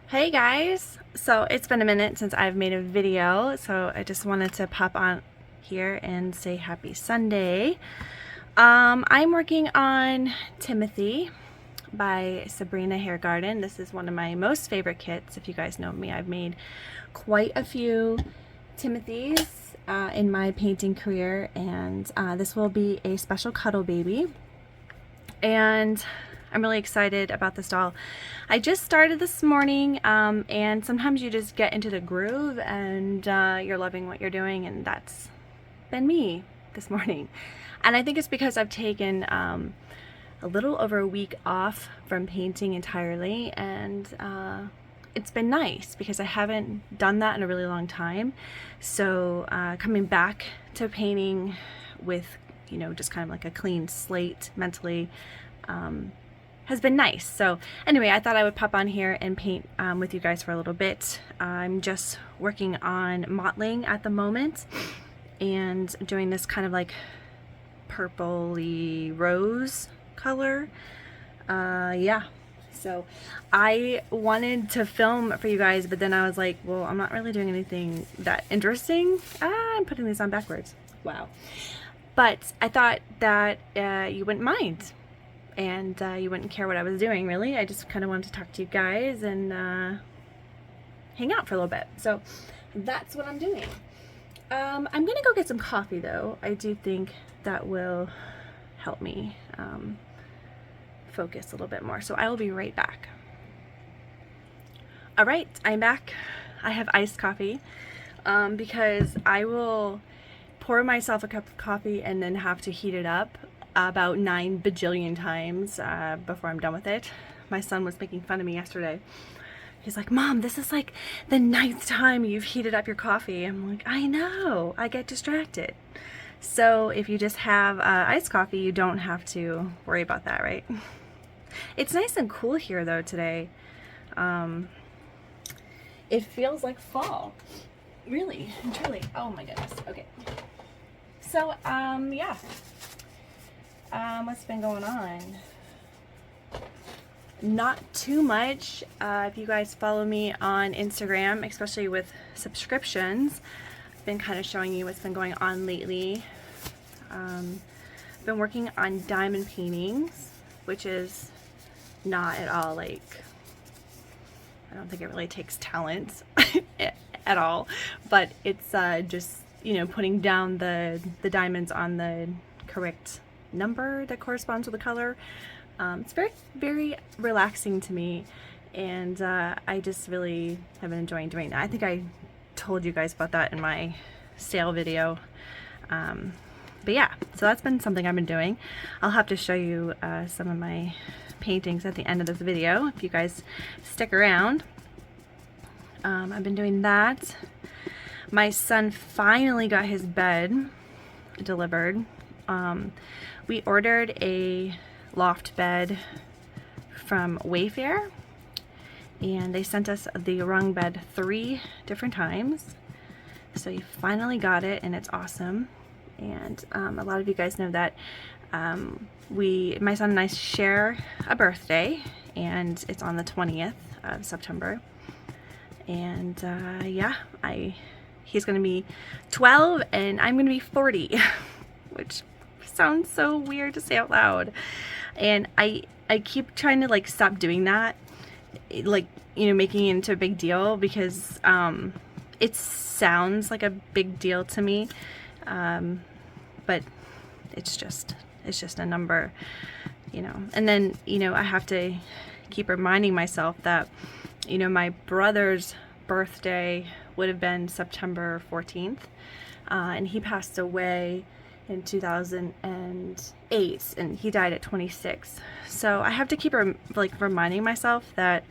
Hey guys! So it's been a minute since I've made a video, so I just wanted to pop on here and say happy Sunday. I'm working on Timothy by Sabrina Hair Garden. This is one of my most favorite kits. If you guys know me, I've made quite a few Timothys in my painting career, and this will be a special cuddle baby. And I'm really excited about this doll. I just started this morning, and sometimes you just get into the groove and you're loving what you're doing, and that's been me this morning. And I think it's because I've taken a little over a week off from painting entirely, and it's been nice because I haven't done that in a really long time. So coming back to painting with, you know, just kind of like a clean slate mentally, has been nice. So anyway, I thought I would pop on here and paint with you guys for a little bit. I'm just working on mottling at the moment and doing this kind of like purpley rose color. Yeah, so I wanted to film for you guys, but then I was like, well, I'm not really doing anything that interesting. I'm putting these on backwards. Wow. But I thought that you wouldn't mind, and you wouldn't care what I was doing, really. I just kind of wanted to talk to you guys and hang out for a little bit. So that's what I'm doing. I'm gonna go get some coffee though. I do think that will help me focus a little bit more. So I will be right back. All right, I'm back. I have iced coffee because I will pour myself a cup of coffee and then have to heat it up about 9 bajillion times before I'm done with it. My son was making fun of me yesterday. He's like, Mom, this is like the 9th time you've heated up your coffee. I'm like, I know, I get distracted. So if you just have iced coffee, you don't have to worry about that, right? It's nice and cool here though today. It feels like fall, really and truly. Oh my goodness. Okay. So yeah. What's been going on? Not too much. If you guys follow me on Instagram, especially with subscriptions, I've been kind of showing you what's been going on lately. I've been working on diamond paintings, which is not at all like, I don't think it really takes talent at all, but it's just, you know, putting down the diamonds on the correct number that corresponds to the color. It's very, very relaxing to me, and I just really have been enjoying doing that. I think I told you guys about that in my sale video. But yeah, so that's been something I've been doing. I'll have to show you some of my paintings at the end of this video if you guys stick around. I've been doing that. My son finally got his bed delivered. We ordered a loft bed from Wayfair, and they sent us the wrong bed 3 different times. So he finally got it, and it's awesome. And a lot of you guys know that my son and I share a birthday, and it's on the 20th of September. And yeah, he's gonna be 12 and I'm gonna be 40, which sounds so weird to say out loud. And I keep trying to like stop doing that, like, you know, making it into a big deal, because it sounds like a big deal to me, but it's just a number, you know. And then, you know, I have to keep reminding myself that, you know, my brother's birthday would have been September 14th, and he passed away in 2008, and he died at 26. So I have to keep reminding myself that,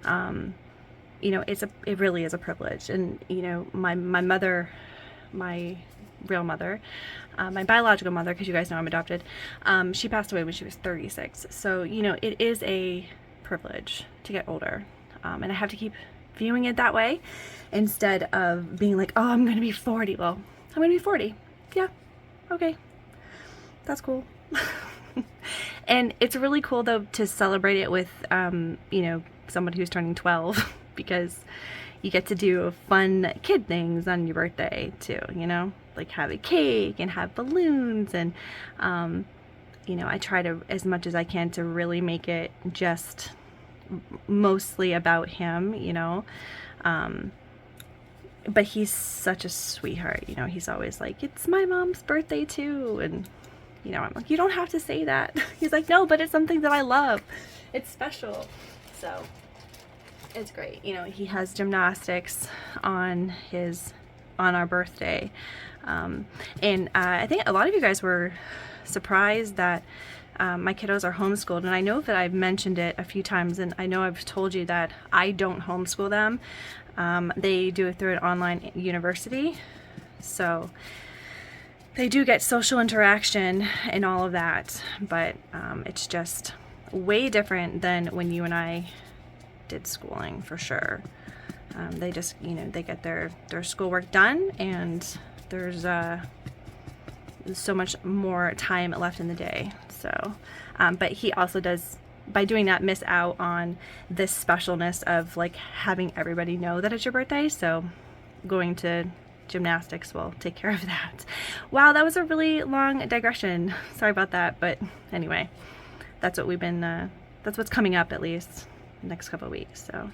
you know, it really is a privilege. And, you know, my mother, my real mother, my biological mother, because you guys know I'm adopted, she passed away when she was 36. So, you know, it is a privilege to get older, and I have to keep viewing it that way instead of being like, oh, I'm gonna be 40. Well, I'm gonna be 40. Yeah, okay, that's cool. And it's really cool though to celebrate it with you know, someone who's turning 12 because you get to do fun kid things on your birthday too, you know, like have a cake and have balloons, and you know, I try to, as much as I can, to really make it just mostly about him, you know. But he's such a sweetheart, you know. He's always like, it's my mom's birthday too, and you know, I'm like, you don't have to say that. He's like, no, but it's something that I love, it's special. So it's great. You know, he has gymnastics on our birthday, and I think a lot of you guys were surprised that my kiddos are homeschooled, and I know that I've mentioned it a few times, and I know I've told you that I don't homeschool them. They do it through an online university, so they do get social interaction and all of that, but it's just way different than when you and I did schooling, for sure. They just, you know, they get their schoolwork done, and there's so much more time left in the day. So but he also does, by doing that, miss out on this specialness of like having everybody know that it's your birthday. So going to gymnastics will take care of that. Wow, that was a really long digression. Sorry about that, but anyway, that's what we've been that's what's coming up, at least next couple of weeks. So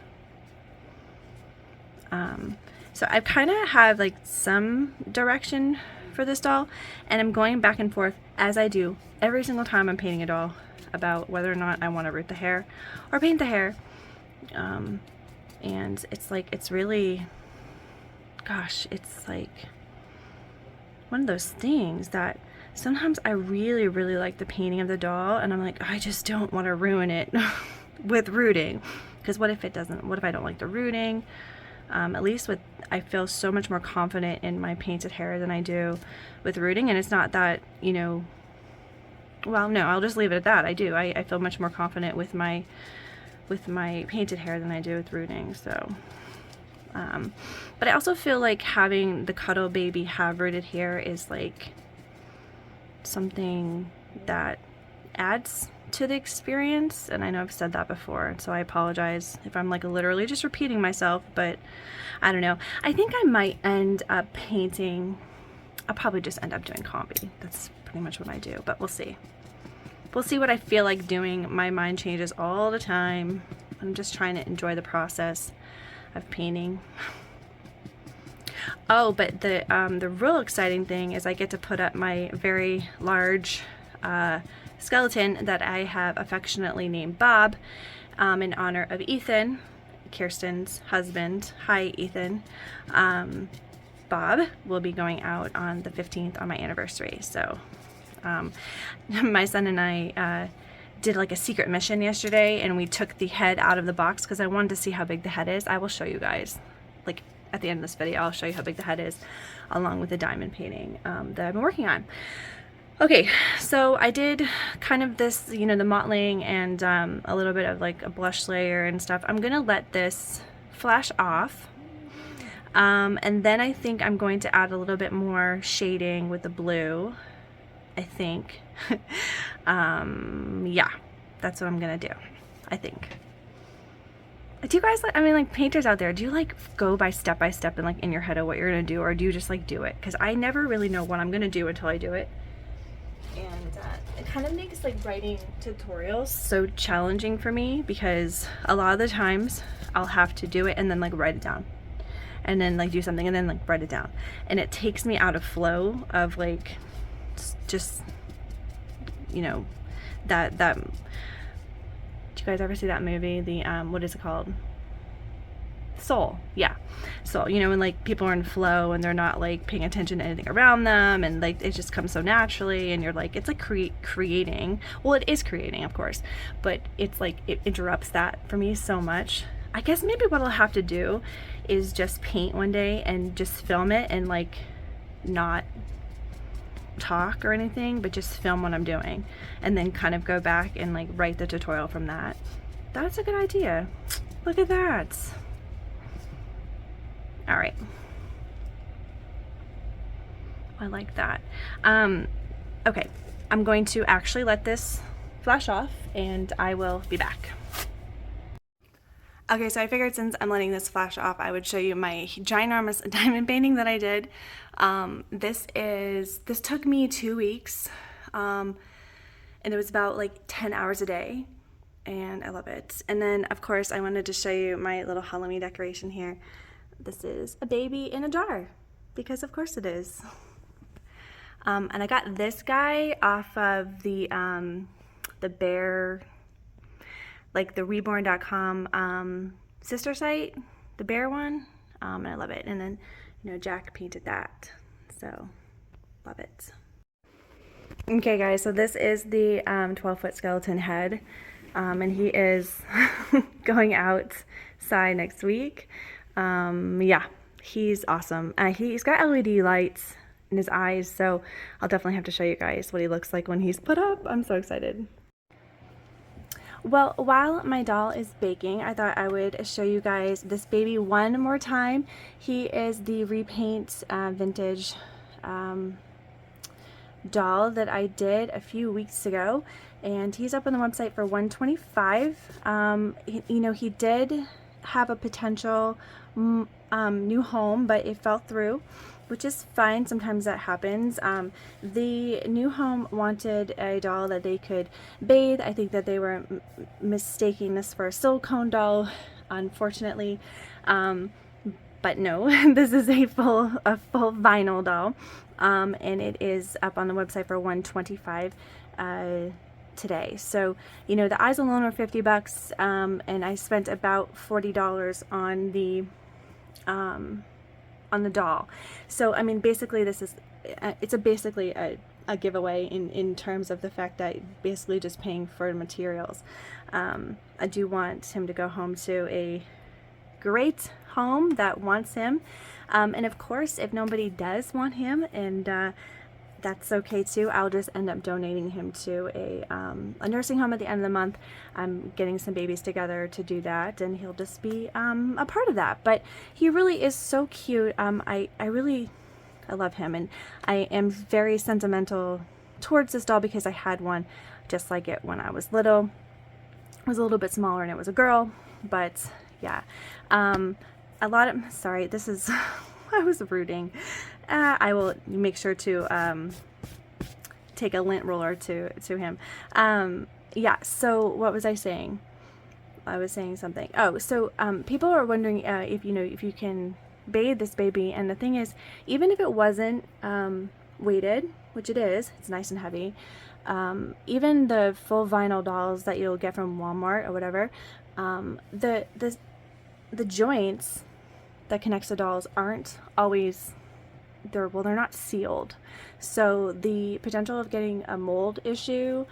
I kind of have like some direction for this doll, and I'm going back and forth, as I do every single time I'm painting a doll, about whether or not I want to root the hair or paint the hair. And it's like, it's really, gosh, it's like one of those things that sometimes I really, really like the painting of the doll, and I'm like, I just don't want to ruin it with rooting, because what if it doesn't, what if I don't like the rooting? At least with, I feel so much more confident in my painted hair than I do with rooting, and it's not that, you know, well, no, I'll just leave it at that. I do. I feel much more confident with my painted hair than I do with rooting. So, but I also feel like having the Cuddle baby have rooted hair is like something that adds to the experience, and I know I've said that before, so I apologize if I'm like literally just repeating myself, but I don't know. I think I might end up painting, I'll probably just end up doing combi. That's pretty much what I do, but we'll see. We'll see what I feel like doing. My mind changes all the time. I'm just trying to enjoy the process of painting. Oh, but the real exciting thing is I get to put up my very large skeleton that I have affectionately named Bob, in honor of Ethan, Kirsten's husband. Hi, Ethan. Bob will be going out on the 15th on my anniversary. So my son and I did like a secret mission yesterday, and we took the head out of the box because I wanted to see how big the head is. I will show you guys, like at the end of this video, I'll show you how big the head is, along with the diamond painting that I've been working on. Okay, so I did kind of this, you know, the mottling and a little bit of like a blush layer and stuff. I'm gonna let this flash off, and then I think I'm going to add a little bit more shading with the blue, I think. Yeah, that's what I'm gonna do, I think. Do you guys, I mean, like painters out there, do you like go by step and like in your head of what you're gonna do, or do you just like do it? Because I never really know what I'm gonna do until I do it. And it kind of makes like writing tutorials so challenging for me, because a lot of the times I'll have to do it and then like write it down, and then like do something and then like write it down, and it takes me out of flow of like just, you know, that did you guys ever see that movie, the what is it called, Soul? Yeah, Soul. You know, when like people are in flow and they're not like paying attention to anything around them, and like it just comes so naturally, and you're like, it's like creating, well, it is creating, of course, but it's like it interrupts that for me so much. I guess maybe what I'll have to do is just paint one day and just film it, and like not talk or anything, but just film what I'm doing, and then kind of go back and like write the tutorial from that. That's a good idea. Look at that. All right, I like that. Okay, I'm going to actually let this flash off, and I will be back. Okay, so I figured since I'm letting this flash off, I would show you my ginormous diamond painting that I did. This took me 2 weeks, and it was about like 10 hours a day, and I love it. And then, of course, I wanted to show you my little Halloween decoration here. This is a baby in a jar, because of course it is. And I got this guy off of the bear, like the REBORN.com sister site, the bear one, and I love it. And then, you know, Jack painted that, so love it. Okay guys, so this is the 12-foot skeleton head, and he is going outside next week. Yeah, he's awesome. He's got LED lights in his eyes, so I'll definitely have to show you guys what he looks like when he's put up. I'm so excited. Well, while my doll is baking, I thought I would show you guys this baby one more time. He is the repaint vintage doll that I did a few weeks ago, and he's up on the website for $125. You know, he did have a potential new home, but it fell through, which is fine. Sometimes that happens. The new home wanted a doll that they could bathe. I think that they were mistaking this for a silicone doll, unfortunately. But no, this is a full vinyl doll, and it is up on the website for $125 today. So, you know, the eyes alone are $50, and I spent about $40 on the doll. So I mean, basically this is basically a giveaway in terms of the fact that basically just paying for materials. I do want him to go home to a great home that wants him, and of course if nobody does want him, and that's okay too, I'll just end up donating him to a nursing home at the end of the month. I'm getting some babies together to do that, and he'll just be a part of that. But he really is so cute. I love him, and I am very sentimental towards this doll because I had one just like it when I was little. It was a little bit smaller and it was a girl, but yeah. Sorry, this is I was rooting. I will make sure to take a lint roller to him. Yeah, so what was I saying? I was saying something. Oh, so people are wondering if you can bathe this baby, and the thing is, even if it wasn't weighted, which it is, it's nice and heavy. Even the full vinyl dolls that you'll get from Walmart or whatever, the joints that connects the dolls aren't always, they're not sealed, so the potential of getting a mold issue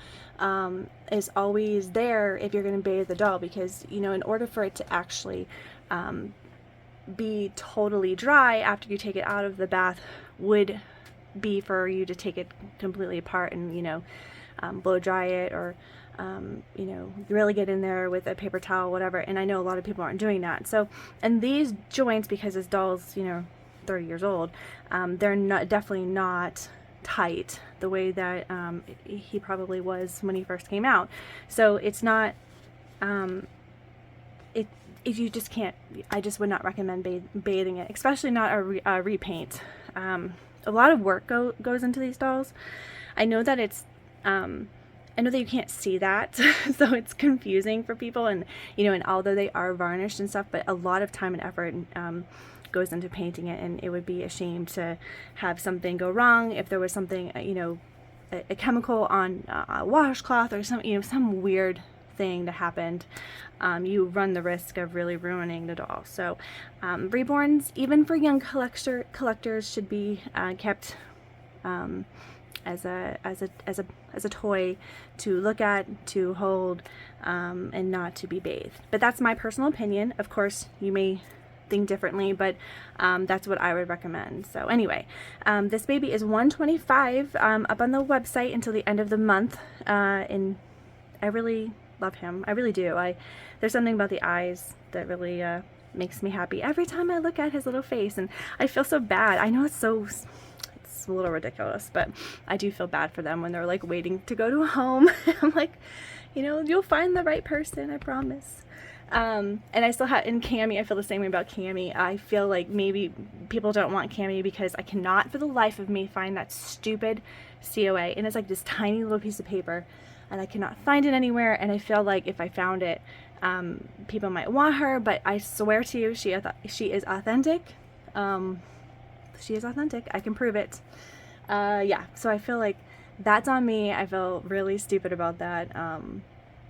is always there if you're going to bathe the doll, because, you know, in order for it to actually be totally dry after you take it out of the bath would be for you to take it completely apart and, you know, blow dry it, or you know, really get in there with a paper towel, whatever. And I know a lot of people aren't doing that. So, and these joints, because this doll's, you know, 30 years old, they're definitely not tight the way that he probably was when he first came out. So it's not, if you just can't, I just would not recommend bathing it, especially not a repaint. A lot of work goes into these dolls. I know that it's, I know that you can't see that, so it's confusing for people, and, you know, and although they are varnished and stuff, but a lot of time and effort goes into painting it, and it would be a shame to have something go wrong if there was something, you know, a chemical on a washcloth or some, you know, some weird thing that happened. You run the risk of really ruining the doll. So reborns, even for young collectors, should be kept as a toy to look at, to hold, and not to be bathed. But that's my personal opinion. Of course, you may think differently, but that's what I would recommend. So anyway, this baby is $125 up on the website until the end of the month, and I really love him. I really do. There's something about the eyes that really makes me happy every time I look at his little face, and I feel so bad. I know it's a little ridiculous, but I do feel bad for them when they're like waiting to go to a home. I'm like, you know, you'll find the right person, I promise. And I still have, in Cami, I feel the same way about Cami. I feel like maybe people don't want Cami because I cannot for the life of me find that stupid COA. And it's like this tiny little piece of paper and I cannot find it anywhere. And I feel like if I found it, people might want her, but I swear to you, she is authentic. She is authentic. I can prove it. Yeah, so I feel like that's on me. I feel really stupid about that.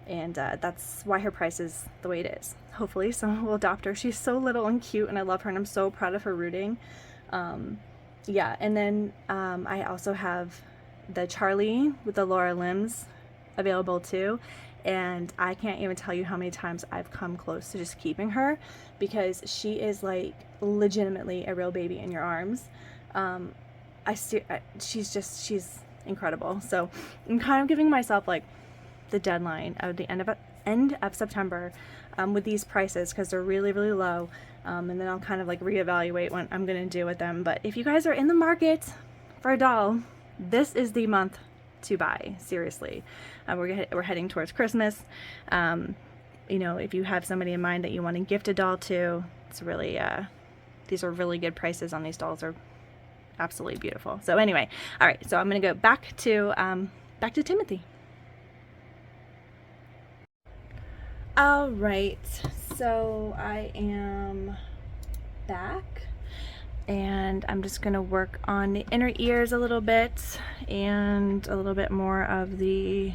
And that's why her price is the way it is. Hopefully someone will adopt her. She's so little and cute and I love her and I'm so proud of her rooting. Yeah, and then I also have the Charlie with the Laura limbs available too. And I can't even tell you how many times I've come close to just keeping her because she is like legitimately a real baby in your arms. She's incredible. So I'm kind of giving myself like the deadline of the end of September with these prices because they're really, really low. And then I'll kind of like reevaluate what I'm going to do with them. But if you guys are in the market for a doll, this is the month to buy. Seriously. We're heading towards Christmas. You know, if you have somebody in mind that you want to gift a doll to, it's really, these are really good prices on these dolls. Are absolutely beautiful. So anyway, all right, so I'm going to go back to Timothy. All right, so I am back and I'm just going to work on the inner ears a little bit and a little bit more of the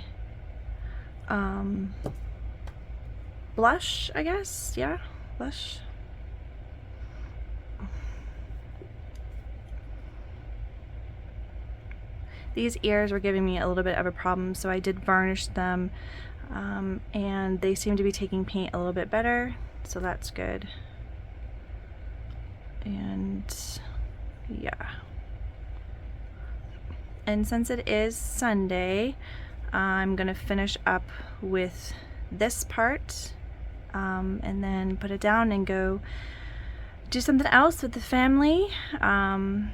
blush, I guess. Yeah, blush. These ears were giving me a little bit of a problem, so I did varnish them, and they seem to be taking paint a little bit better, so that's good. And yeah. And since it is Sunday, I'm gonna finish up with this part, and then put it down and go do something else with the family, and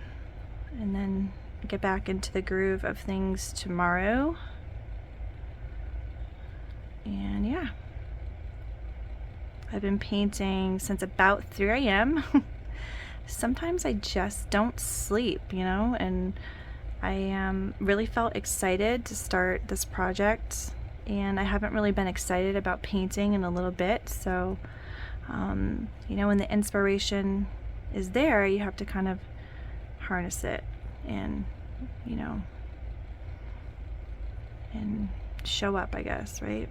then get back into the groove of things tomorrow. And yeah, I've been painting since about 3 a.m. Sometimes I just don't sleep, you know, and I really felt excited to start this project, and I haven't really been excited about painting in a little bit. So you know, when the inspiration is there, you have to kind of harness it and, you know, and show up, I guess, right?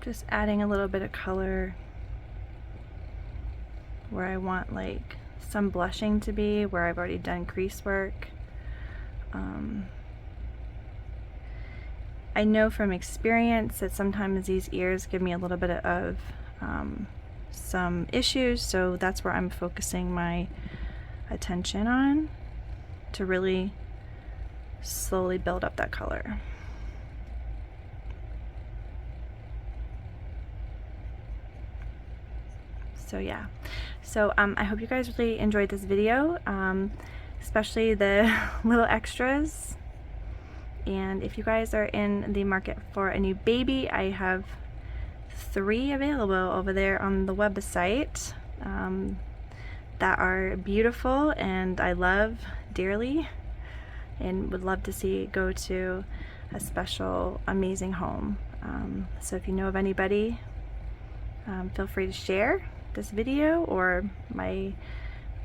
Just adding a little bit of color where I want like some blushing to be, where I've already done crease work. I know from experience that sometimes these ears give me a little bit of some issues, so that's where I'm focusing my attention on to really slowly build up that color. So yeah, so I hope you guys really enjoyed this video, especially the little extras. And if you guys are in the market for a new baby, I have 3 available over there on the website that are beautiful and I love dearly and would love to see it go to a special, amazing home. So if you know of anybody, feel free to share this video or my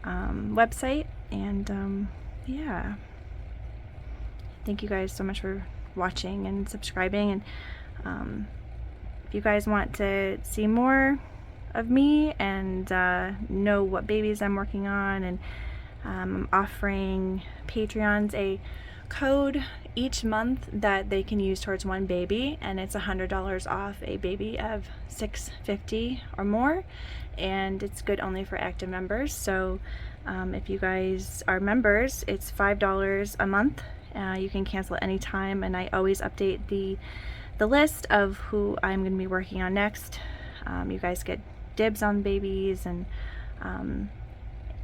website. And yeah, thank you guys so much for watching and subscribing. And if you guys want to see more of me and know what babies I'm working on, and I'm offering Patreons a code each month that they can use towards one baby, and it's $100 off a baby of $650 or more, and it's good only for active members. So if you guys are members, it's $5 a month. You can cancel at any time, and I always update the list of who I'm going to be working on next. You guys get dibs on babies, and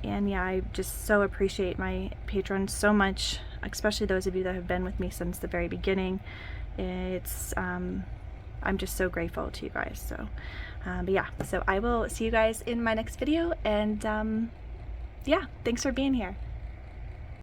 yeah, I just so appreciate my patrons so much, especially those of you that have been with me since the very beginning. It's I'm just so grateful to you guys. So but yeah, so I will see you guys in my next video, and yeah, thanks for being here.